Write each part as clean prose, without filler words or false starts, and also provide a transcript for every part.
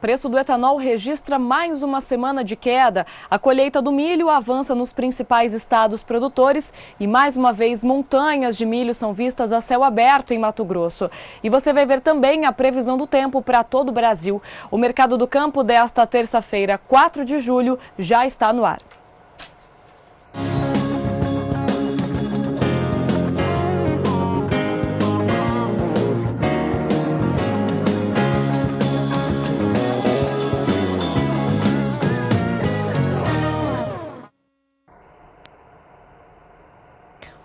preço do etanol registra mais uma semana de queda. A colheita do milho avança nos principais estados produtores e, mais uma vez, montanhas de milho são vistas a céu aberto em Mato Grosso. E você vai ver também a previsão do tempo para todo o Brasil. O Mercado do Campo desta terça-feira, 4 de julho, já está no ar.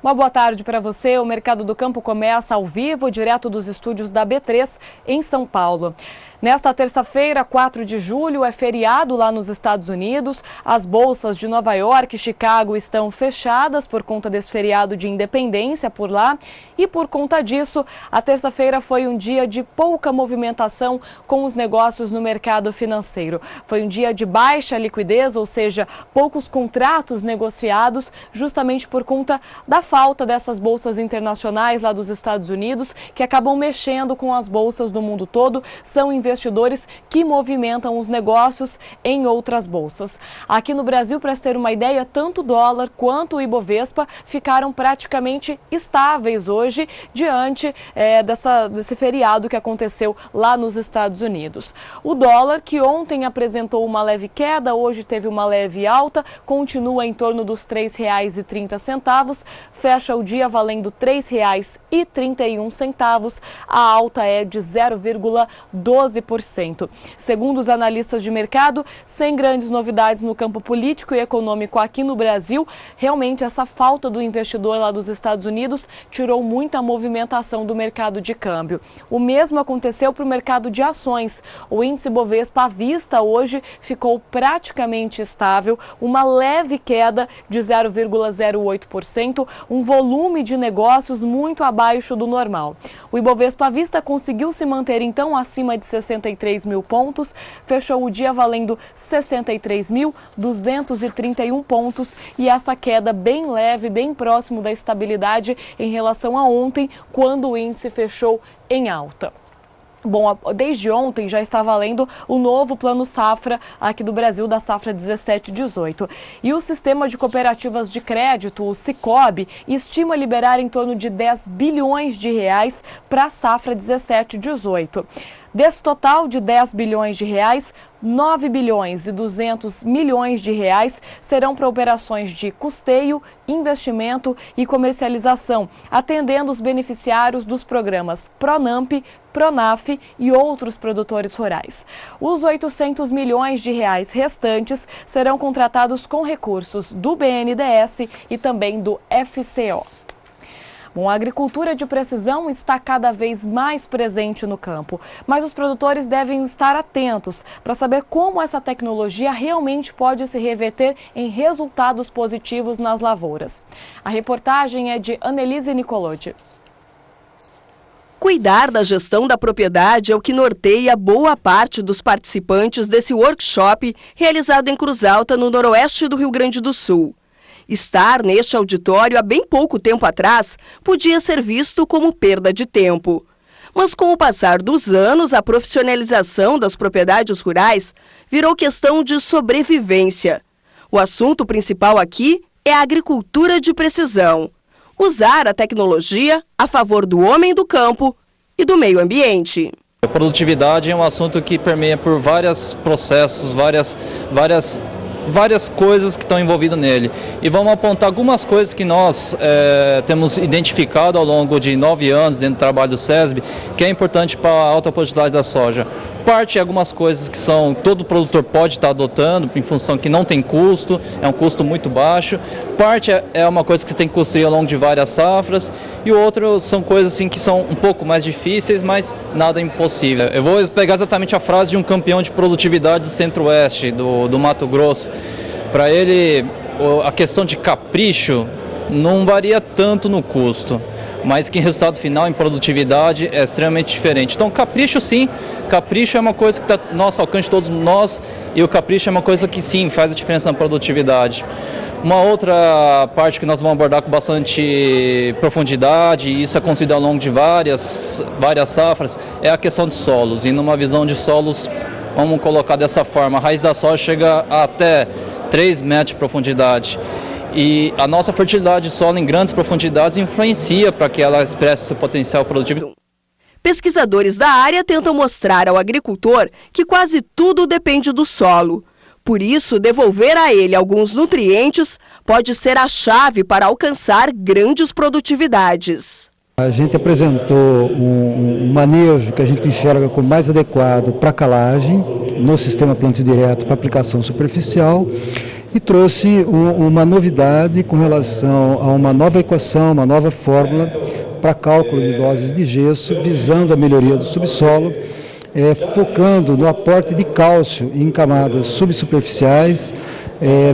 Uma boa tarde para você. O Mercado do Campo começa ao vivo, direto dos estúdios da B3, em São Paulo. Nesta terça-feira, 4 de julho, é feriado lá nos Estados Unidos. As bolsas de Nova York e Chicago estão fechadas por conta desse feriado de independência por lá. E por conta disso, a terça-feira foi um dia de pouca movimentação com os negócios no mercado financeiro. Foi um dia de baixa liquidez, ou seja, poucos contratos negociados, justamente por conta da falta dessas bolsas internacionais lá dos Estados Unidos, que acabam mexendo com as bolsas do mundo todo. São investidores que movimentam os negócios em outras bolsas. Aqui no Brasil, para ter uma ideia, tanto o dólar quanto o Ibovespa ficaram praticamente estáveis hoje diante desse feriado que aconteceu lá nos Estados Unidos. O dólar, que ontem apresentou uma leve queda, hoje teve uma leve alta, continua em torno dos R$ 3,30, fecha o dia valendo R$ 3,31. A alta é de 0,12%. Segundo os analistas de mercado, sem grandes novidades no campo político e econômico aqui no Brasil, realmente essa falta do investidor lá dos Estados Unidos tirou muita movimentação do mercado de câmbio. O mesmo aconteceu para o mercado de ações. O índice Bovespa à vista hoje ficou praticamente estável, uma leve queda de 0,08%, um volume de negócios muito abaixo do normal. O Ibovespa à vista conseguiu se manter então acima de 63 mil pontos, fechou o dia valendo 63.231 pontos e essa queda bem leve, bem próximo da estabilidade em relação a ontem, quando o índice fechou em alta. Bom, desde ontem já está valendo o novo Plano Safra aqui do Brasil, da Safra 17/18. E o Sistema de Cooperativas de Crédito, o Sicob, estima liberar em torno de 10 bilhões de reais para a Safra 17/18. Desse total de 10 bilhões de reais, 9 bilhões e 200 milhões de reais serão para operações de custeio, investimento e comercialização, atendendo os beneficiários dos programas Pronamp, Pronaf e outros produtores rurais. Os 800 milhões de reais restantes serão contratados com recursos do BNDES e também do FCO. Bom, a agricultura de precisão está cada vez mais presente no campo, mas os produtores devem estar atentos para saber como essa tecnologia realmente pode se reverter em resultados positivos nas lavouras. A reportagem é de Annelise Nicolodi. Cuidar da gestão da propriedade é o que norteia boa parte dos participantes desse workshop realizado em Cruz Alta, no noroeste do Rio Grande do Sul. Estar neste auditório há bem pouco tempo atrás podia ser visto como perda de tempo. Mas com o passar dos anos, a profissionalização das propriedades rurais virou questão de sobrevivência. O assunto principal aqui é a agricultura de precisão. Usar a tecnologia a favor do homem do campo e do meio ambiente. A produtividade é um assunto que permeia por vários processos, várias coisas que estão envolvidas nele. E vamos apontar algumas coisas que nós temos identificado ao longo de 9 anos dentro do trabalho do SESB, que é importante para a alta produtividade da soja. Parte é algumas coisas que todo produtor pode estar adotando, em função que não tem custo, é um custo muito baixo. Parte é uma coisa que você tem que construir ao longo de várias safras, e o outro são coisas assim que são um pouco mais difíceis, mas nada impossível. Eu vou pegar exatamente a frase de um campeão de produtividade do Centro-Oeste, do Mato Grosso. Para ele, a questão de capricho não varia tanto no custo, mas que em resultado final, em produtividade, é extremamente diferente. Então, capricho sim, capricho é uma coisa que está ao nosso alcance, todos nós, e o capricho é uma coisa que sim, faz a diferença na produtividade. Uma outra parte que nós vamos abordar com bastante profundidade, e isso é construído ao longo de várias safras, é a questão de solos, e numa visão de solos vamos colocar dessa forma, a raiz da soja chega até 3 metros de profundidade. E a nossa fertilidade de solo em grandes profundidades influencia para que ela expresse seu potencial produtivo. Pesquisadores da área tentam mostrar ao agricultor que quase tudo depende do solo. Por isso, devolver a ele alguns nutrientes pode ser a chave para alcançar grandes produtividades. A gente apresentou um manejo que a gente enxerga como mais adequado para calagem no sistema plantio direto para aplicação superficial e trouxe uma novidade com relação a uma nova equação, uma nova fórmula para cálculo de doses de gesso, visando a melhoria do subsolo, focando no aporte de cálcio em camadas subsuperficiais,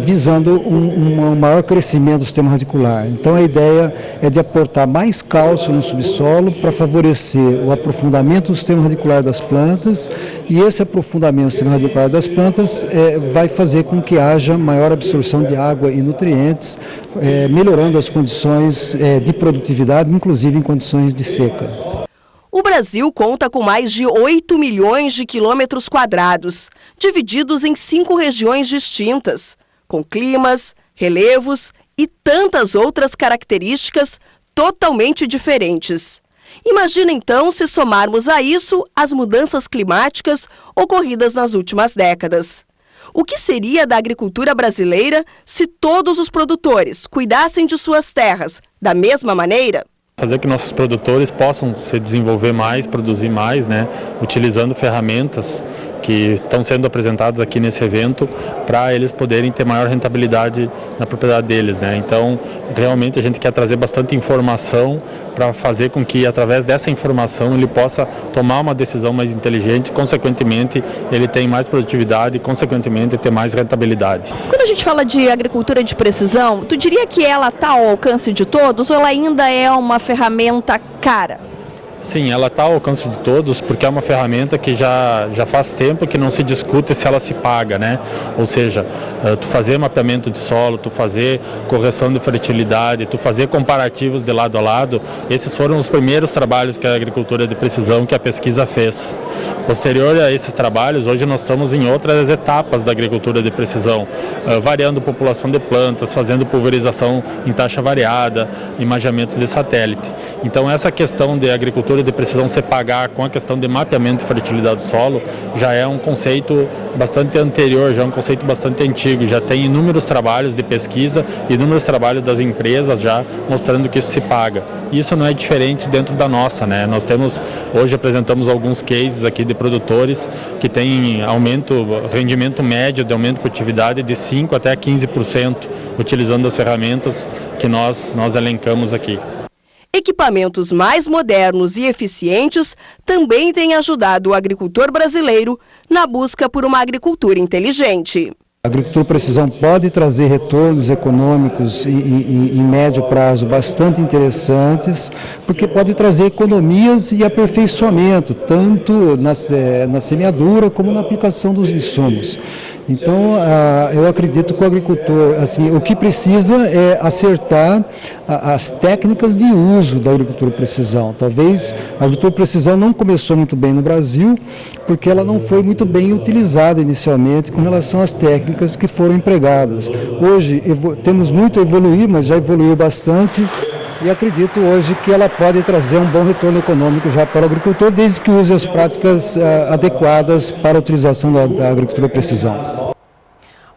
visando um maior crescimento do sistema radicular. Então a ideia é de aportar mais cálcio no subsolo para favorecer o aprofundamento do sistema radicular das plantas, e esse aprofundamento do sistema radicular das plantas vai fazer com que haja maior absorção de água e nutrientes, melhorando as condições de produtividade, inclusive em condições de seca. O Brasil conta com mais de 8 milhões de quilômetros quadrados, divididos em 5 regiões distintas, com climas, relevos e tantas outras características totalmente diferentes. Imagina então se somarmos a isso as mudanças climáticas ocorridas nas últimas décadas. O que seria da agricultura brasileira se todos os produtores cuidassem de suas terras da mesma maneira? Fazer que nossos produtores possam se desenvolver mais, produzir mais, utilizando ferramentas que estão sendo apresentadas aqui nesse evento para eles poderem ter maior rentabilidade na propriedade deles. Então, realmente a gente quer trazer bastante informação para fazer com que, através dessa informação, ele possa tomar uma decisão mais inteligente, consequentemente, ele tenha mais produtividade e, consequentemente, ter mais rentabilidade. Quando a gente fala de agricultura de precisão, tu diria que ela está ao alcance de todos ou ela ainda é uma ferramenta cara? Sim, ela está ao alcance de todos porque é uma ferramenta que já faz tempo que não se discute se ela se paga, Ou seja, tu fazer mapeamento de solo, tu fazer correção de fertilidade, tu fazer comparativos de lado a lado, esses foram os primeiros trabalhos que a agricultura de precisão, que a pesquisa fez. Posterior a esses trabalhos, hoje nós estamos em outras etapas da agricultura de precisão, variando população de plantas, fazendo pulverização em taxa variada, imaginamentos de satélite. Então essa questão de agricultura de precisão se pagar com a questão de mapeamento de fertilidade do solo já é um conceito bastante anterior, já é um conceito bastante antigo, já tem inúmeros trabalhos de pesquisa, inúmeros trabalhos das empresas já mostrando que isso se paga. Isso não é diferente dentro da nossa, Nós temos, hoje apresentamos alguns cases aqui de produtores que têm rendimento médio de aumento de produtividade de 5% até 15%, utilizando as ferramentas que nós elencamos aqui. Equipamentos mais modernos e eficientes também têm ajudado o agricultor brasileiro na busca por uma agricultura inteligente. A agricultura de precisão pode trazer retornos econômicos em médio prazo bastante interessantes, porque pode trazer economias e aperfeiçoamento, tanto na semeadura como na aplicação dos insumos. Então, eu acredito que o agricultor, o que precisa é acertar as técnicas de uso da agricultura de precisão. Talvez a agricultura de precisão não começou muito bem no Brasil, porque ela não foi muito bem utilizada inicialmente com relação às técnicas que foram empregadas. Hoje temos muito a evoluir, mas já evoluiu bastante. E acredito hoje que ela pode trazer um bom retorno econômico já para o agricultor, desde que use as práticas adequadas para a utilização da agricultura de precisão.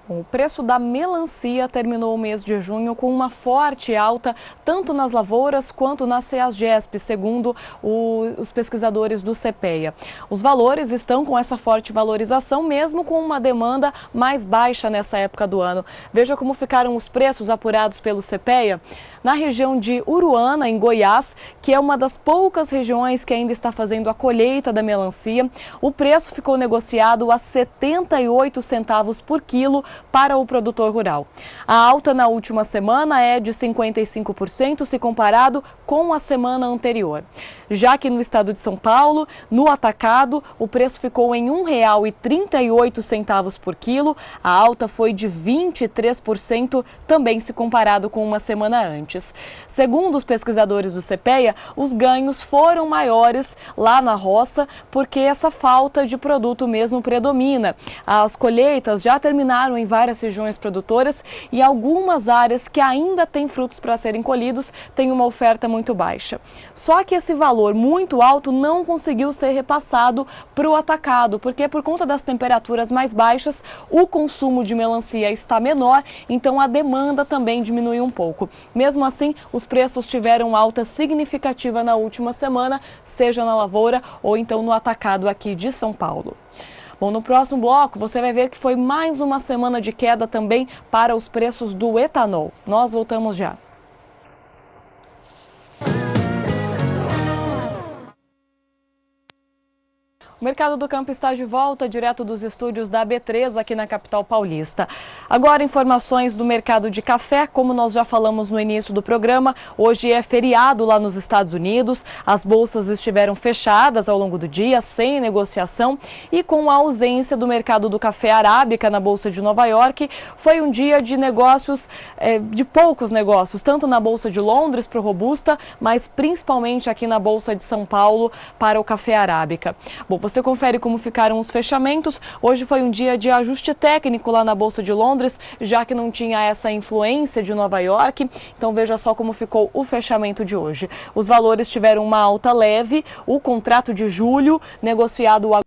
O preço da melancia terminou o mês de junho com uma forte alta, tanto nas lavouras quanto na CEASGESP, segundo os pesquisadores do CPEA. Os valores estão com essa forte valorização, mesmo com uma demanda mais baixa nessa época do ano. Veja como ficaram os preços apurados pelo CPEA. Na região de Uruana, em Goiás, que é uma das poucas regiões que ainda está fazendo a colheita da melancia, o preço ficou negociado a 78 centavos por quilo, para o produtor rural. A alta na última semana é de 55% se comparado com a semana anterior. Já que no estado de São Paulo, no atacado, o preço ficou em R$ 1,38 por quilo. A alta foi de 23% também se comparado com uma semana antes. Segundo os pesquisadores do CPEA, os ganhos foram maiores lá na roça porque essa falta de produto mesmo predomina. As colheitas já terminaram em várias regiões produtoras e algumas áreas que ainda têm frutos para serem colhidos têm uma oferta muito baixa. Só que esse valor muito alto não conseguiu ser repassado para o atacado, porque por conta das temperaturas mais baixas, o consumo de melancia está menor, então a demanda também diminuiu um pouco. Mesmo assim, os preços tiveram alta significativa na última semana, seja na lavoura ou então no atacado aqui de São Paulo. Bom, no próximo bloco você vai ver que foi mais uma semana de queda também para os preços do etanol. Nós voltamos já. O Mercado do Campo está de volta, direto dos estúdios da B3 aqui na capital paulista. Agora, informações do mercado de café. Como nós já falamos no início do programa, hoje é feriado lá nos Estados Unidos. As bolsas estiveram fechadas ao longo do dia, sem negociação, e com a ausência do mercado do café arábica na Bolsa de Nova York, foi um dia de negócios, de poucos negócios, tanto na Bolsa de Londres para o Robusta, mas principalmente aqui na Bolsa de São Paulo para o café arábica. Bom, você confere como ficaram os fechamentos. Hoje foi um dia de ajuste técnico lá na Bolsa de Londres, já que não tinha essa influência de Nova York. Então veja só como ficou o fechamento de hoje. Os valores tiveram uma alta leve. O contrato de julho, negociado a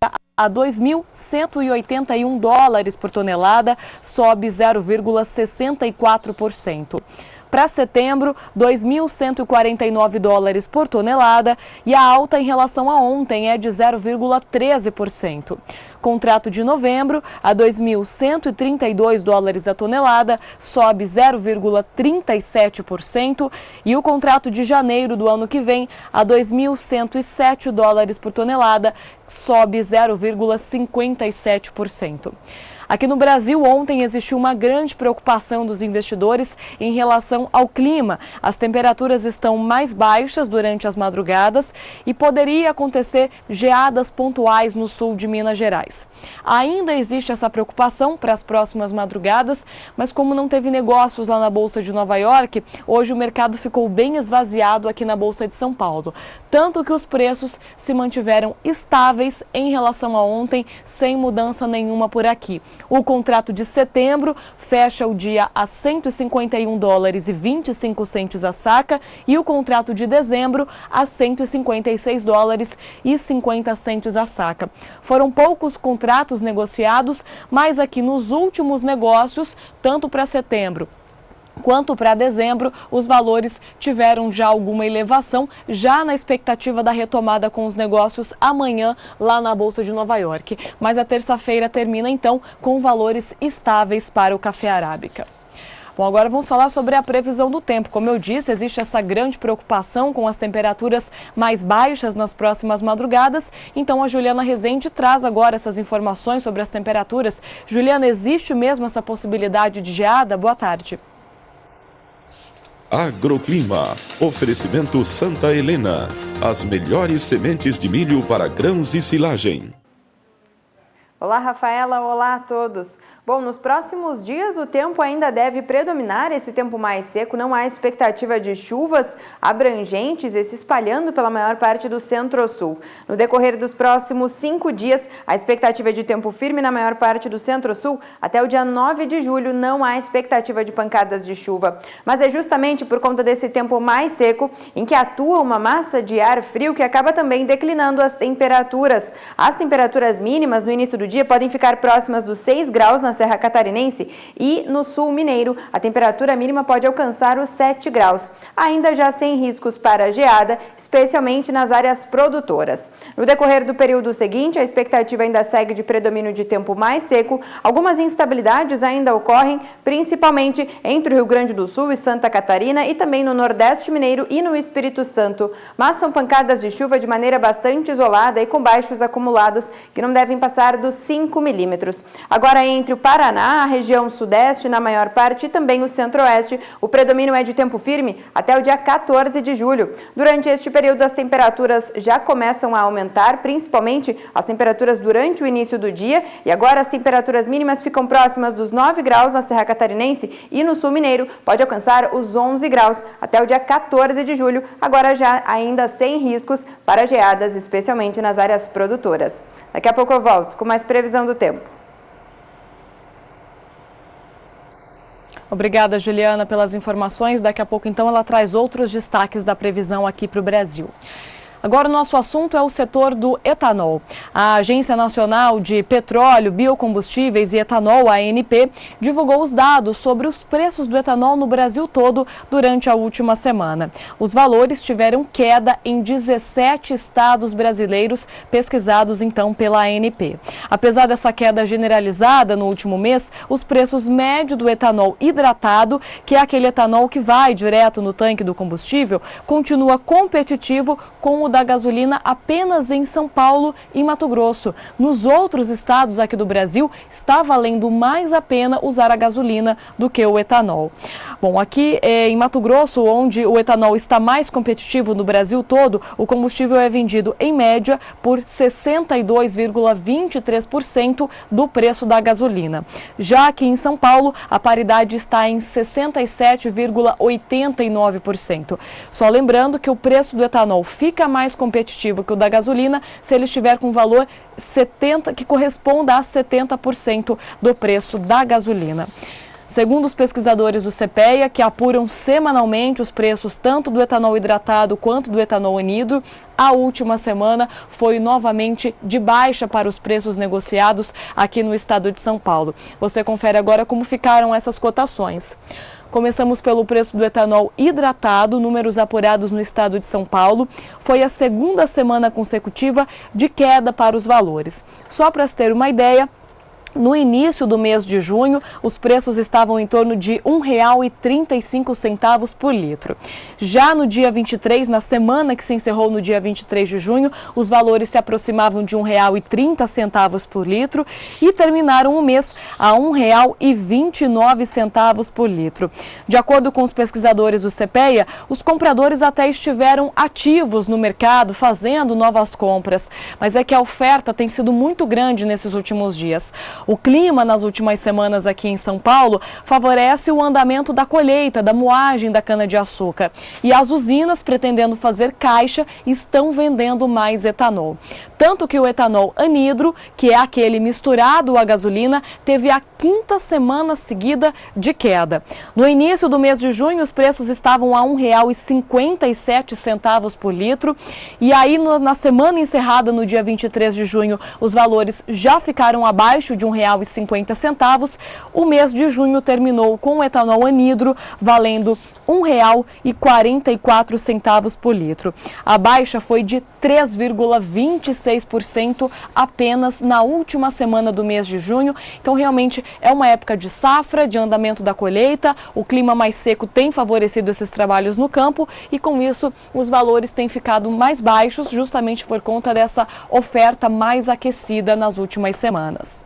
2.181 dólares por tonelada, sobe 0,64%. Para setembro, 2.149 dólares por tonelada e a alta em relação a ontem é de 0,13%. Contrato de novembro, a 2.132 dólares a tonelada, sobe 0,37%. E o contrato de janeiro do ano que vem, a 2.107 dólares por tonelada, sobe 0,57%. Aqui no Brasil, ontem existiu uma grande preocupação dos investidores em relação ao clima. As temperaturas estão mais baixas durante as madrugadas e poderia acontecer geadas pontuais no sul de Minas Gerais. Ainda existe essa preocupação para as próximas madrugadas, mas como não teve negócios lá na Bolsa de Nova York, hoje o mercado ficou bem esvaziado aqui na Bolsa de São Paulo. Tanto que os preços se mantiveram estáveis em relação a ontem, sem mudança nenhuma por aqui. O contrato de setembro fecha o dia a 151 dólares e 25 centos a saca e o contrato de dezembro a 156 dólares e 50 centos a saca. Foram poucos contratos negociados, mas aqui nos últimos negócios, tanto para setembro quanto para dezembro, os valores tiveram já alguma elevação, já na expectativa da retomada com os negócios amanhã lá na Bolsa de Nova York. Mas a terça-feira termina então com valores estáveis para o café arábica. Bom, agora vamos falar sobre a previsão do tempo. Como eu disse, existe essa grande preocupação com as temperaturas mais baixas nas próximas madrugadas. Então a Juliana Rezende traz agora essas informações sobre as temperaturas. Juliana, existe mesmo essa possibilidade de geada? Boa tarde. Agroclima, oferecimento Santa Helena, as melhores sementes de milho para grãos e silagem. Olá, Rafaela, olá a todos. Bom, nos próximos dias o tempo ainda deve predominar, esse tempo mais seco, não há expectativa de chuvas abrangentes e se espalhando pela maior parte do centro-sul. No decorrer dos próximos 5 dias, a expectativa é de tempo firme na maior parte do centro-sul. Até o dia 9 de julho não há expectativa de pancadas de chuva. Mas é justamente por conta desse tempo mais seco em que atua uma massa de ar frio que acaba também declinando as temperaturas. As temperaturas mínimas no início do dia podem ficar próximas dos 6 graus na Serra Catarinense e no sul mineiro a temperatura mínima pode alcançar os 7 graus, ainda já sem riscos para geada, especialmente nas áreas produtoras. No decorrer do período seguinte, a expectativa ainda segue de predomínio de tempo mais seco. Algumas instabilidades ainda ocorrem, principalmente entre o Rio Grande do Sul e Santa Catarina e também no Nordeste Mineiro e no Espírito Santo, mas são pancadas de chuva de maneira bastante isolada e com baixos acumulados que não devem passar dos 5 milímetros. Agora, entre o Paraná, a região sudeste, na maior parte, e também o centro-oeste, o predomínio é de tempo firme até o dia 14 de julho. Durante este período, as temperaturas já começam a aumentar, principalmente as temperaturas durante o início do dia, e agora as temperaturas mínimas ficam próximas dos 9 graus na Serra Catarinense e no Sul Mineiro pode alcançar os 11 graus até o dia 14 de julho, agora já ainda sem riscos para geadas, especialmente nas áreas produtoras. Daqui a pouco eu volto com mais previsão do tempo. Obrigada, Juliana, pelas informações. Daqui a pouco, então, ela traz outros destaques da previsão aqui para o Brasil. Agora o nosso assunto é o setor do etanol. A Agência Nacional de Petróleo, Biocombustíveis e Etanol, ANP, divulgou os dados sobre os preços do etanol no Brasil todo durante a última semana. Os valores tiveram queda em 17 estados brasileiros pesquisados então pela ANP. Apesar dessa queda generalizada no último mês, os preços médios do etanol hidratado, que é aquele etanol que vai direto no tanque do combustível, continua competitivo com o da gasolina apenas em São Paulo e Mato Grosso. Nos outros estados aqui do Brasil, está valendo mais a pena usar a gasolina do que o etanol. Bom, aqui em Mato Grosso, onde o etanol está mais competitivo no Brasil todo, o combustível é vendido em média por 62,23% do preço da gasolina. Já aqui em São Paulo, a paridade está em 67,89%. Só lembrando que o preço do etanol fica mais competitivo que o da gasolina se ele estiver com valor 70, que corresponda a 70% do preço da gasolina. Segundo os pesquisadores do CPEA, que apuram semanalmente os preços tanto do etanol hidratado quanto do etanol anidro, a última semana foi novamente de baixa para os preços negociados aqui no estado de São Paulo. Você confere agora como ficaram essas cotações. Começamos pelo preço do etanol hidratado, números apurados no estado de São Paulo. Foi a segunda semana consecutiva de queda para os valores. Só para se ter uma ideia, no início do mês de junho, os preços estavam em torno de R$ 1,35 por litro. Já no dia 23, na semana que se encerrou no dia 23 de junho, os valores se aproximavam de R$ 1,30 por litro e terminaram o mês a R$ 1,29 por litro. De acordo com os pesquisadores do CPEA, os compradores até estiveram ativos no mercado, fazendo novas compras, mas é que a oferta tem sido muito grande nesses últimos dias. O clima nas últimas semanas aqui em São Paulo favorece o andamento da colheita, da moagem da cana-de-açúcar. E as usinas, pretendendo fazer caixa, estão vendendo mais etanol. Tanto que o etanol anidro, que é aquele misturado à gasolina, teve a quinta semana seguida de queda. No início do mês de junho, os preços estavam a R$ 1,57 por litro. E aí, na semana encerrada, no dia 23 de junho, os valores já ficaram abaixo de R$ 1,50. O mês de junho terminou com o etanol anidro valendo R$ 1,44 por litro. A baixa foi de 3,26% apenas na última semana do mês de junho. Então, realmente é uma época de safra, de andamento da colheita. O clima mais seco tem favorecido esses trabalhos no campo e, com isso, os valores têm ficado mais baixos, justamente por conta dessa oferta mais aquecida nas últimas semanas.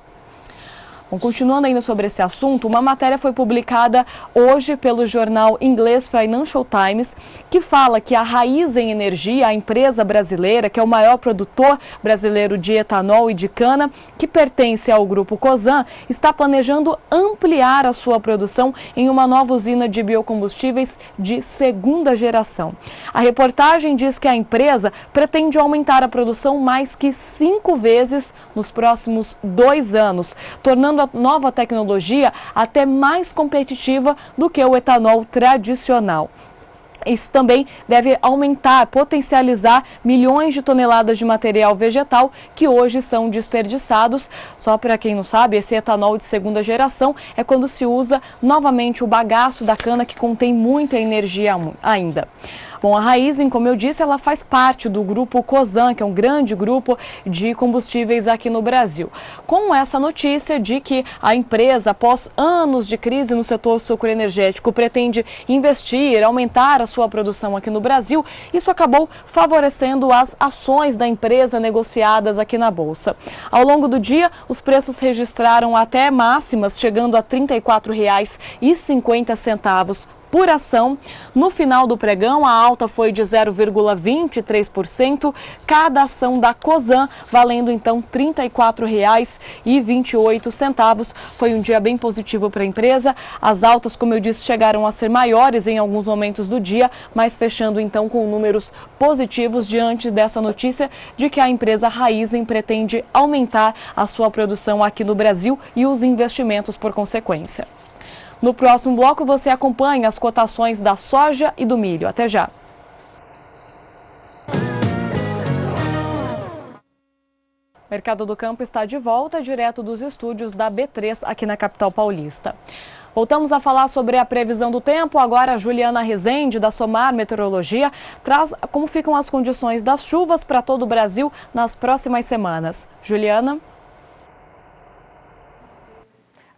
Bom, continuando ainda sobre esse assunto, uma matéria foi publicada hoje pelo jornal inglês Financial Times, que fala que a Raízen Energia, a empresa brasileira, que é o maior produtor brasileiro de etanol e de cana, que pertence ao grupo Cosan, está planejando ampliar a sua produção em uma nova usina de biocombustíveis de segunda geração. A reportagem diz que a empresa pretende aumentar a produção mais que 5 vezes nos próximos 2 anos, tornando a nova tecnologia até mais competitiva do que o etanol tradicional. Isso também deve aumentar, potencializar milhões de toneladas de material vegetal que hoje são desperdiçados. Só para quem não sabe, esse etanol de segunda geração é quando se usa novamente o bagaço da cana, que contém muita energia ainda. Bom, a Raízen, como eu disse, ela faz parte do grupo Cosan, que é um grande grupo de combustíveis aqui no Brasil. Com essa notícia de que a empresa, após anos de crise no setor sucroenergético, pretende investir, aumentar a sua produção aqui no Brasil, isso acabou favorecendo as ações da empresa negociadas aqui na Bolsa. Ao longo do dia, os preços registraram até máximas, chegando a R$ 34,50 por ação. No final do pregão, a alta foi de 0,23%, cada ação da Cosan valendo então R$ 34,28. Foi um dia bem positivo para a empresa. As altas, como eu disse, chegaram a ser maiores em alguns momentos do dia, mas fechando então com números positivos diante dessa notícia de que a empresa Raízen pretende aumentar a sua produção aqui no Brasil e os investimentos por consequência. No próximo bloco, você acompanha as cotações da soja e do milho. Até já! O Mercado do Campo está de volta, direto dos estúdios da B3, aqui na capital paulista. Voltamos a falar sobre a previsão do tempo. Agora a Juliana Rezende, da Somar Meteorologia, traz como ficam as condições das chuvas para todo o Brasil nas próximas semanas. Juliana?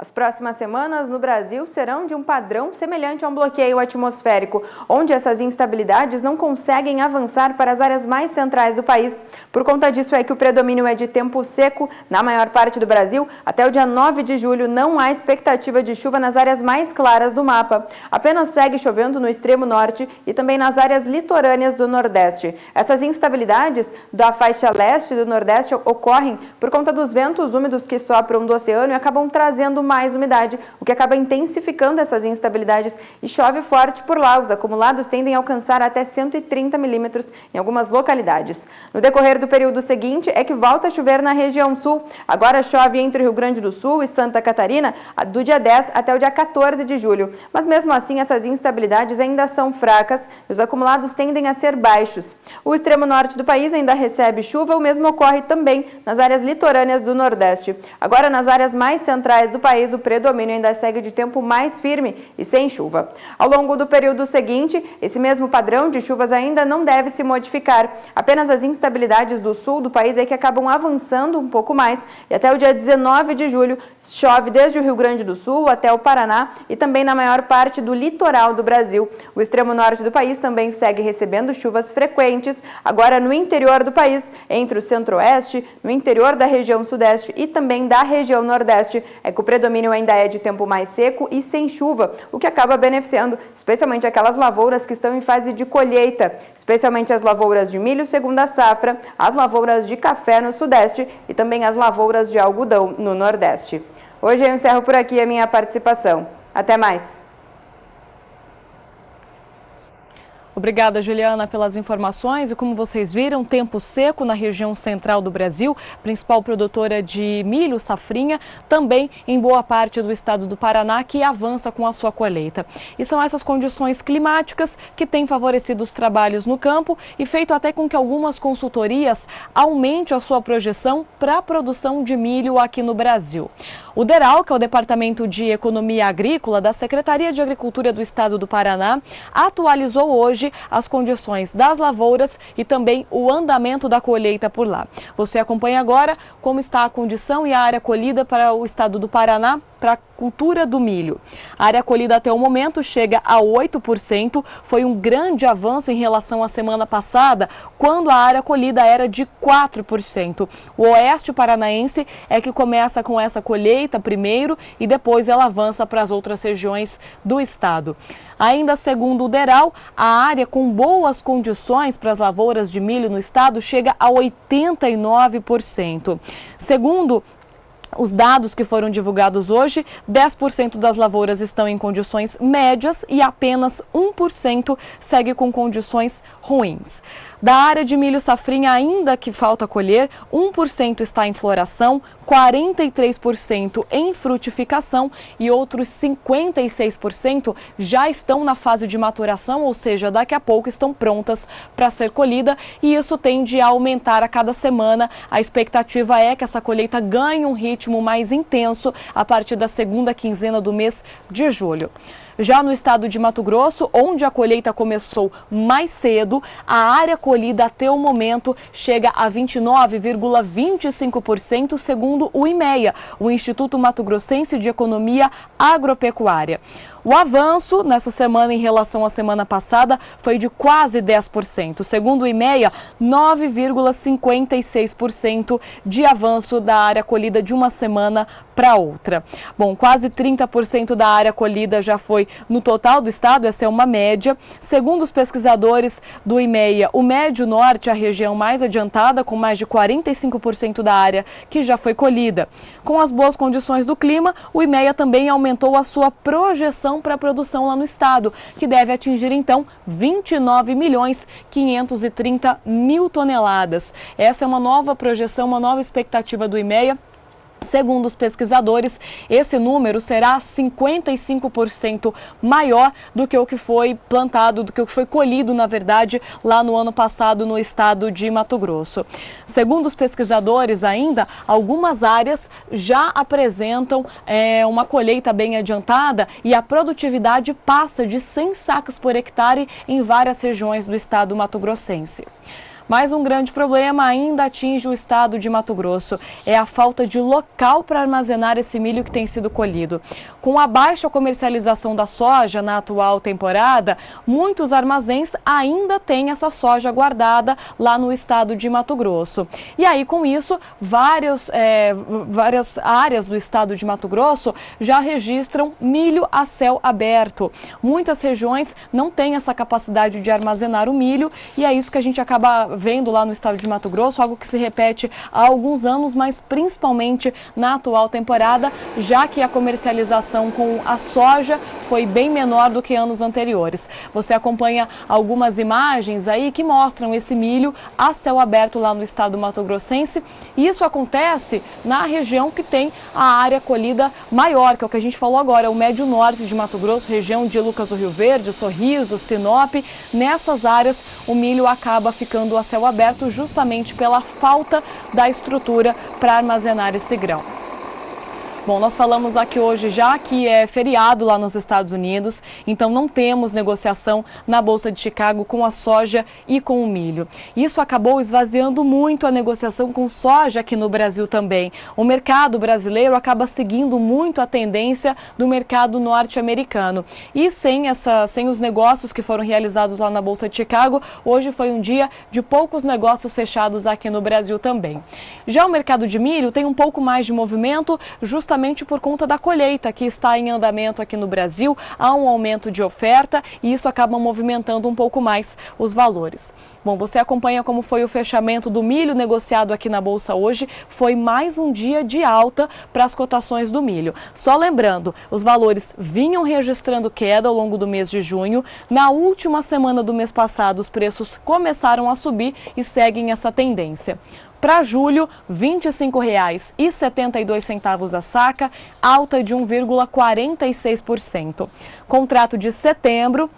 As próximas semanas no Brasil serão de um padrão semelhante a um bloqueio atmosférico, onde essas instabilidades não conseguem avançar para as áreas mais centrais do país. Por conta disso é que o predomínio é de tempo seco na maior parte do Brasil. Até o dia 9 de julho não há expectativa de chuva nas áreas mais claras do mapa. Apenas segue chovendo no extremo norte e também nas áreas litorâneas do Nordeste. Essas instabilidades da faixa leste do Nordeste ocorrem por conta dos ventos úmidos que sopram do oceano e acabam trazendo mais umidade, o que acaba intensificando essas instabilidades e chove forte por lá. Os acumulados tendem a alcançar até 130 milímetros em algumas localidades. No decorrer do período seguinte é que volta a chover na região sul. Agora chove entre o Rio Grande do Sul e Santa Catarina do dia 10 até o dia 14 de julho. Mas mesmo assim essas instabilidades ainda são fracas e os acumulados tendem a ser baixos. O extremo norte do país ainda recebe chuva, o mesmo ocorre também nas áreas litorâneas do Nordeste. Agora nas áreas mais centrais do país o predomínio ainda segue de tempo mais firme e sem chuva. Ao longo do período seguinte, esse mesmo padrão de chuvas ainda não deve se modificar. Apenas as instabilidades do sul do país é que acabam avançando um pouco mais e até o dia 19 de julho chove desde o Rio Grande do Sul até o Paraná e também na maior parte do litoral do Brasil. O extremo norte do país também segue recebendo chuvas frequentes, agora no interior do país, entre o centro-oeste, no interior da região sudeste e também da região nordeste, é que o predomínio ainda é de tempo mais seco e sem chuva, o que acaba beneficiando especialmente aquelas lavouras que estão em fase de colheita, especialmente as lavouras de milho segunda safra, as lavouras de café no sudeste e também as lavouras de algodão no nordeste. Hoje eu encerro por aqui a minha participação. Até mais! Obrigada, Juliana, pelas informações. E como vocês viram, tempo seco na região central do Brasil, principal produtora de milho, safrinha, também em boa parte do estado do Paraná, que avança com a sua colheita. E são essas condições climáticas que têm favorecido os trabalhos no campo e feito até com que algumas consultorias aumentem a sua projeção para a produção de milho aqui no Brasil. O DERAL, que é o Departamento de Economia Agrícola da Secretaria de Agricultura do Estado do Paraná, atualizou hoje as condições das lavouras e também o andamento da colheita por lá. Você acompanha agora como está a condição e a área colhida para o estado do Paraná para a cultura do milho. A área colhida até o momento chega a 8%, foi um grande avanço em relação à semana passada, quando a área colhida era de 4%. O oeste paranaense é que começa com essa colheita primeiro e depois ela avança para as outras regiões do estado. Ainda segundo o DERAL, a área com boas condições para as lavouras de milho no estado chega a 89%. Segundo os dados que foram divulgados hoje, 10% das lavouras estão em condições médias e apenas 1% segue com condições ruins. Da área de milho safrinha, ainda que falta colher, 1% está em floração, 43% em frutificação e outros 56% já estão na fase de maturação, ou seja, daqui a pouco estão prontas para ser colhida, e isso tende a aumentar a cada semana. A expectativa é que essa colheita ganhe um ritmo mais intenso a partir da segunda quinzena do mês de julho. Já no estado de Mato Grosso, onde a colheita começou mais cedo, a área colhida até o momento chega a 29,25%, segundo o IMEA, o Instituto Mato Grossense de Economia Agropecuária. O avanço nessa semana em relação à semana passada foi de quase 10%. Segundo o IMEA, 9,56% de avanço da área colhida de uma semana para outra. Bom, quase 30% da área colhida já foi no total do estado, essa é uma média. Segundo os pesquisadores do IMEA, o Médio Norte é a região mais adiantada, com mais de 45% da área que já foi colhida. Com as boas condições do clima, o IMEA também aumentou a sua projeção para a produção lá no estado, que deve atingir então 29.530.000 toneladas. Essa é uma nova projeção, uma nova expectativa do IMEA. Segundo os pesquisadores, esse número será 55% maior do que o que foi plantado, do que o que foi colhido, na verdade, lá no ano passado no estado de Mato Grosso. Segundo os pesquisadores ainda, algumas áreas já apresentam uma colheita bem adiantada e a produtividade passa de 100 sacas por hectare em várias regiões do estado mato-grossense. Mas um grande problema ainda atinge o estado de Mato Grosso, é a falta de local para armazenar esse milho que tem sido colhido. Com a baixa comercialização da soja na atual temporada, muitos armazéns ainda têm essa soja guardada lá no estado de Mato Grosso. E aí, com isso, várias áreas do estado de Mato Grosso já registram milho a céu aberto. Muitas regiões não têm essa capacidade de armazenar o milho e é isso que a gente acaba vendo lá no estado de Mato Grosso, algo que se repete há alguns anos, mas principalmente na atual temporada, já que a comercialização com a soja foi bem menor do que anos anteriores. Você acompanha algumas imagens aí que mostram esse milho a céu aberto lá no estado mato-grossense, e isso acontece na região que tem a área colhida maior, que é o que a gente falou agora, o Médio Norte de Mato Grosso, região de Lucas do Rio Verde, Sorriso, Sinop. Nessas áreas o milho acaba ficando a céu aberto justamente pela falta da estrutura para armazenar esse grão. Bom, nós falamos aqui hoje já que é feriado lá nos Estados Unidos, então não temos negociação na Bolsa de Chicago com a soja e com o milho. Isso acabou esvaziando muito a negociação com soja aqui no Brasil também. O mercado brasileiro acaba seguindo muito a tendência do mercado norte-americano. E sem os negócios que foram realizados lá na Bolsa de Chicago, hoje foi um dia de poucos negócios fechados aqui no Brasil também. Já o mercado de milho tem um pouco mais de movimento, justamente por conta da colheita que está em andamento aqui no Brasil. Há um aumento de oferta e isso acaba movimentando um pouco mais os valores. Bom, você acompanha como foi o fechamento do milho negociado aqui na Bolsa hoje. Foi mais um dia de alta para as cotações do milho. Só lembrando, os valores vinham registrando queda ao longo do mês de junho. Na última semana do mês passado, os preços começaram a subir e seguem essa tendência. Para julho, R$ 25,72 a saca, alta de 1,46%. Contrato de setembro,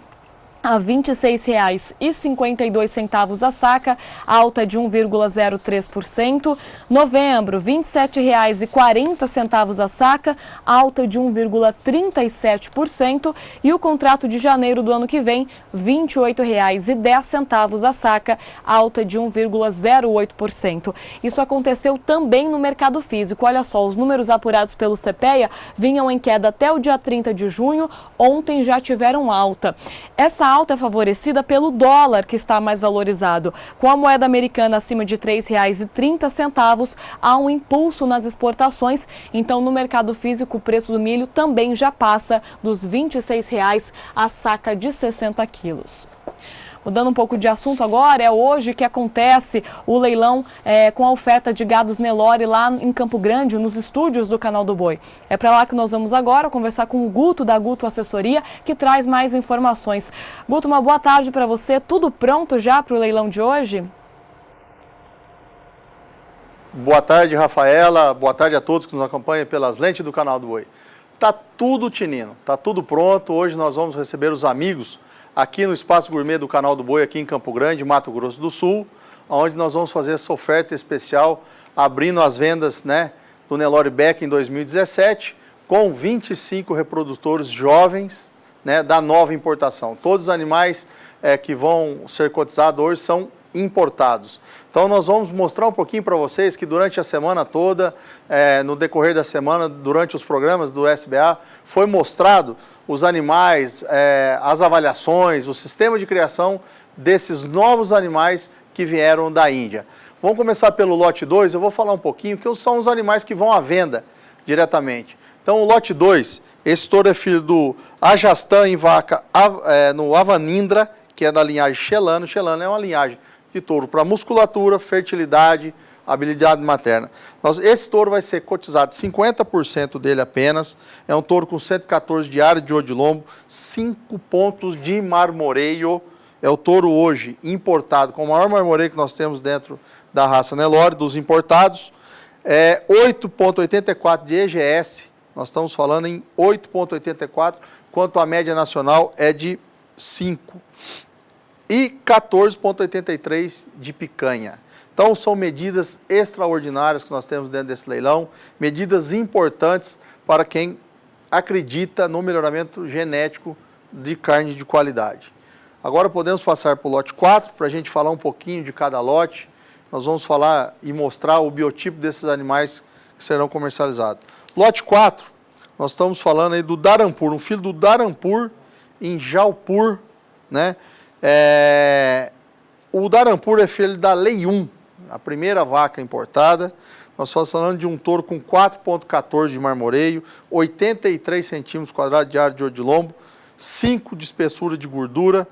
a R$ 26,52 a saca, alta de 1,03%. Novembro, R$ 27,40 a saca, alta de 1,37%. E o contrato de janeiro do ano que vem, R$ 28,10 a saca, alta de 1,08%. Isso aconteceu também no mercado físico. Olha só, os números apurados pelo CPEA vinham em queda até o dia 30 de junho, ontem já tiveram alta. Essa alta é favorecida pelo dólar, que está mais valorizado. Com a moeda americana acima de R$ 3,30, há um impulso nas exportações. Então, no mercado físico, o preço do milho também já passa dos R$ 26 a saca de 60 quilos. Mudando um pouco de assunto agora, é hoje que acontece o leilão com a oferta de gados Nelore lá em Campo Grande, nos estúdios do Canal do Boi. É para lá que nós vamos agora conversar com o Guto, da Guto Assessoria, que traz mais informações. Guto, uma boa tarde para você. Tudo pronto já para o leilão de hoje? Boa tarde, Rafaela. Boa tarde a todos que nos acompanham pelas lentes do Canal do Boi. Tá tudo tinino, tá tudo pronto. Hoje nós vamos receber os amigos aqui no Espaço Gourmet do Canal do Boi, aqui em Campo Grande, Mato Grosso do Sul, onde nós vamos fazer essa oferta especial, abrindo as vendas, do Nelore Beck em 2017, com 25 reprodutores jovens, né, da nova importação. Todos os animais que vão ser cotizados hoje são importados. Então nós vamos mostrar um pouquinho para vocês que durante a semana toda, no decorrer da semana, durante os programas do SBA, foi mostrado os animais, as avaliações, o sistema de criação desses novos animais que vieram da Índia. Vamos começar pelo lote 2, eu vou falar um pouquinho, que são os animais que vão à venda diretamente. Então o lote 2, esse touro é filho do Ajastã em vaca no Avanindra, que é da linhagem Chelano. Chelano é uma linhagem de touro para musculatura, fertilidade, habilidade materna. Esse touro vai ser cotizado 50% dele apenas. É um touro com 114 de área de ouro de lombo, 5 pontos de marmoreio. É o touro hoje importado, com o maior marmoreio que nós temos dentro da raça Nelore, dos importados. 8,84 de EGS, nós estamos falando em 8,84, enquanto a média nacional é de 5. E 14,83 de picanha. Então são medidas extraordinárias que nós temos dentro desse leilão, medidas importantes para quem acredita no melhoramento genético de carne de qualidade. Agora podemos passar para o lote 4, para a gente falar um pouquinho de cada lote. Nós vamos falar e mostrar o biotipo desses animais que serão comercializados. Lote 4, nós estamos falando aí do Dharampur, um filho do Dharampur em Jaipur, né? O Dharampur é filho da Lei 1, a primeira vaca importada. Nós estamos falando de um touro com 4,14 de marmoreio, 83 centímetros quadrados de área de ouro de lombo, 5 de espessura de gordura.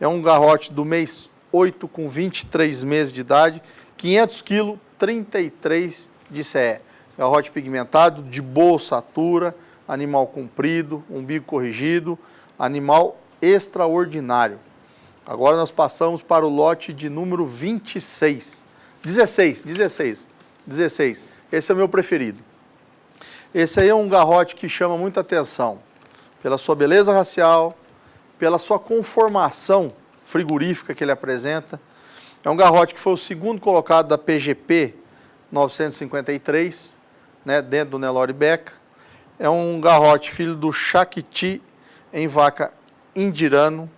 É um garrote do mês 8 com 23 meses de idade, 500 kg, 33 de CE. Garrote pigmentado, de boa ossatura, animal comprido, umbigo corrigido, animal extraordinário. Agora nós passamos para o lote de número 16. 16. Esse é o meu preferido. Esse aí é um garrote que chama muita atenção pela sua beleza racial, pela sua conformação frigorífica que ele apresenta. É um garrote que foi o segundo colocado da PGP 953, né, dentro do Nelore Beca. É um garrote filho do Shakti em vaca Indirano.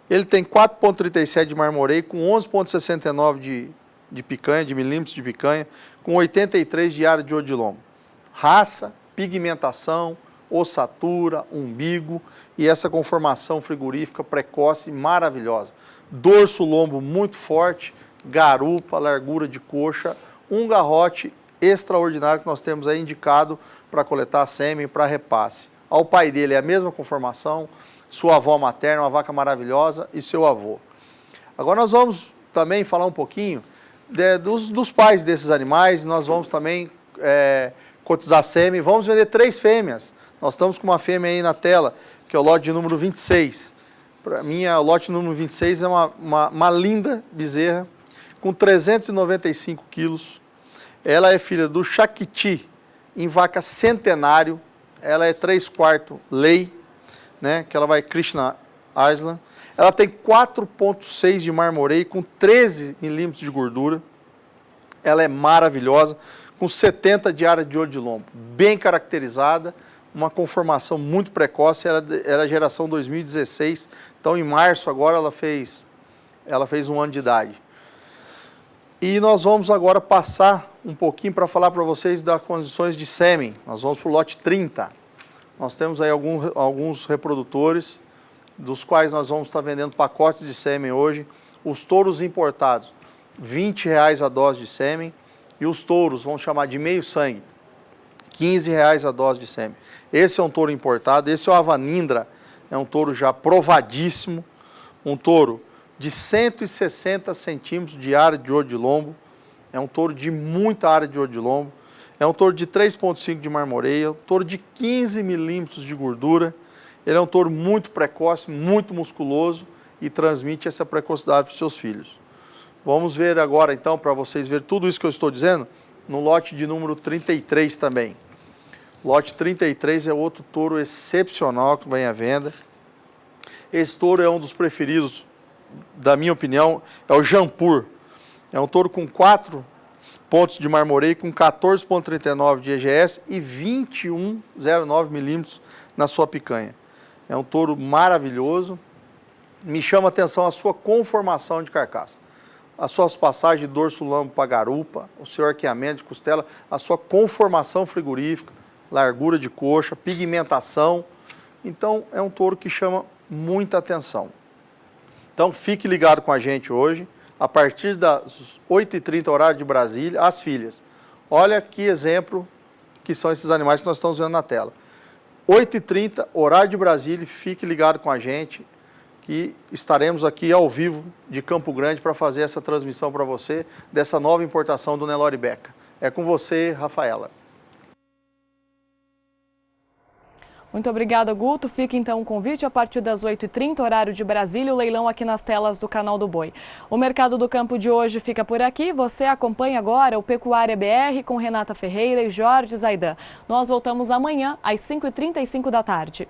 Ele tem 4,37 de marmoreio, com 11,69 de picanha, de milímetros de picanha, com 83 de área de ouro de lombo. Raça, pigmentação, ossatura, umbigo e essa conformação frigorífica precoce maravilhosa. Dorso, lombo muito forte, garupa, largura de coxa, um garrote extraordinário que nós temos aí indicado para coletar sêmen para repasse. Ao pai dele é a mesma conformação, sua avó materna, uma vaca maravilhosa, e seu avô. Agora nós vamos também falar um pouquinho dos pais desses animais, nós vamos também cotizar sêmen, vamos vender 3 fêmeas. Nós estamos com uma fêmea aí na tela, que é o lote de número 26. Para mim, o lote número 26 é uma linda bezerra, com 395 quilos. Ela é filha do Shakti, em vaca centenário. Ela é 3/4 lei, né, que ela vai Krishna Island. Ela tem 4,6 de marmoreio, com 13 milímetros de gordura. Ela é maravilhosa, com 70 de área de ouro de lombo, bem caracterizada, uma conformação muito precoce. Ela é geração 2016, então em março agora ela fez 1 ano de idade. E nós vamos agora passar um pouquinho para falar para vocês das condições de sêmen. Nós vamos para o lote 30. Nós temos aí alguns reprodutores, dos quais nós vamos estar vendendo pacotes de sêmen hoje. Os touros importados, R$20 a dose de sêmen. E os touros, vamos chamar de meio sangue, R$15 a dose de sêmen. Esse é um touro importado, esse é o Avanindra, é um touro já provadíssimo, um touro de 160 centímetros de área de ouro de lombo, é um touro de muita área de ouro de lombo, é um touro de 3,5 de marmoreio, touro de 15 milímetros de gordura. Ele é um touro muito precoce, muito musculoso e transmite essa precocidade para os seus filhos. Vamos ver agora então, para vocês verem tudo isso que eu estou dizendo, no lote de número 33 também. Lote 33 é outro touro excepcional que vem à venda. Esse touro é um dos preferidos, da minha opinião, é o Jaipur. É um touro com 4 pontos de marmoreio, com 14,39 de EGS e 21,09 milímetros na sua picanha. É um touro maravilhoso. Me chama a atenção a sua conformação de carcaça. As suas passagens de dorso lambo para garupa, o seu arqueamento de costela, a sua conformação frigorífica, largura de coxa, pigmentação. Então, é um touro que chama muita atenção. Então, fique ligado com a gente hoje, a partir das 8h30, horário de Brasília, as filhas. Olha que exemplo que são esses animais que nós estamos vendo na tela. 8h30, horário de Brasília, fique ligado com a gente, que estaremos aqui ao vivo de Campo Grande para fazer essa transmissão para você dessa nova importação do Nelore Beca. É com você, Rafaela. Muito obrigada, Guto. Fica então o convite a partir das 8h30, horário de Brasília, o leilão aqui nas telas do Canal do Boi. O Mercado do Campo de hoje fica por aqui. Você acompanha agora o Pecuária BR com Renata Ferreira e Jorge Zaidan. Nós voltamos amanhã às 5h35 da tarde.